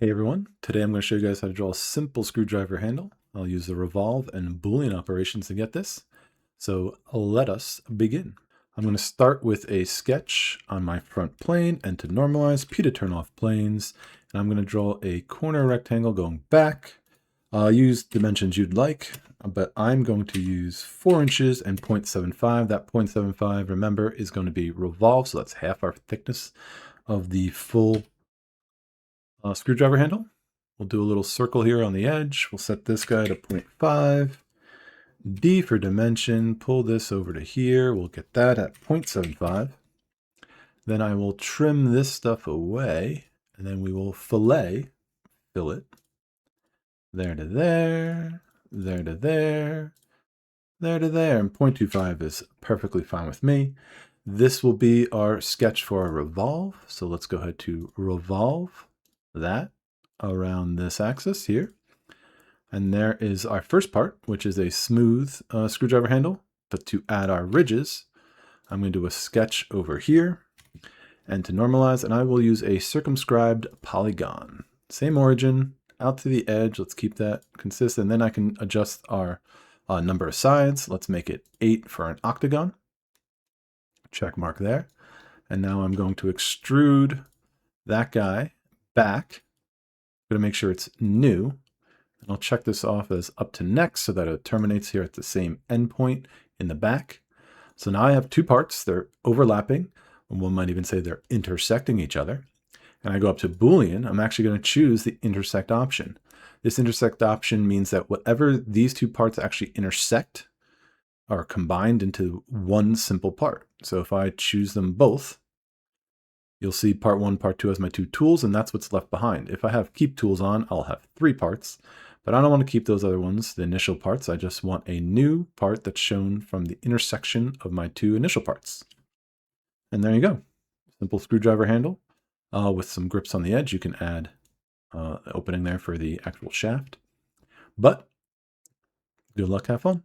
Hey everyone, today I'm going to show you guys how to draw a simple screwdriver handle. I'll use the revolve and Boolean operations to get this. So let us begin. I'm going to start with a sketch on my front plane and to normalize, P to turn off planes. And I'm going to draw a corner rectangle going back. Use dimensions you'd like, but I'm going to use 4 inches and 0.75. That 0.75, remember, is going to be revolve, so that's half our thickness of the full screwdriver handle. We'll do a little circle here on the edge. We'll set this guy to 0.5. D for dimension, pull this over to here. We'll get that at 0.75. Then I will trim this stuff away, and then we will fill it, there to there, there to there, there to there, and 0.25 is perfectly fine with me. This will be our sketch for our revolve. So let's go ahead to revolve that around this axis here. And there is our first part, which is a smooth screwdriver handle. But to add our ridges, I'm going to do a sketch over here. And to normalize, and I will use a circumscribed polygon. Same origin, out to the edge. Let's keep that consistent. Then I can adjust our number of sides. Let's make it 8 for an octagon. Check mark there. And now I'm going to extrude that guy back. I'm going to make sure it's new. And I'll check this off as up to next so that it terminates here at the same endpoint in the back. So now I have two parts. They're overlapping. And one might even say they're intersecting each other. And I go up to Boolean. I'm actually going to choose the intersect option. This intersect option means that whatever these two parts actually intersect are combined into one simple part. So if I choose them both, you'll see part 1, part 2 as my two tools, and that's what's left behind. If I have keep tools on, I'll have 3 parts, but I don't want to keep those other ones, the initial parts. I just want a new part that's shown from the intersection of my two initial parts. And there you go. Simple screwdriver handle with some grips on the edge. You can add the opening there for the actual shaft. But good luck, have fun.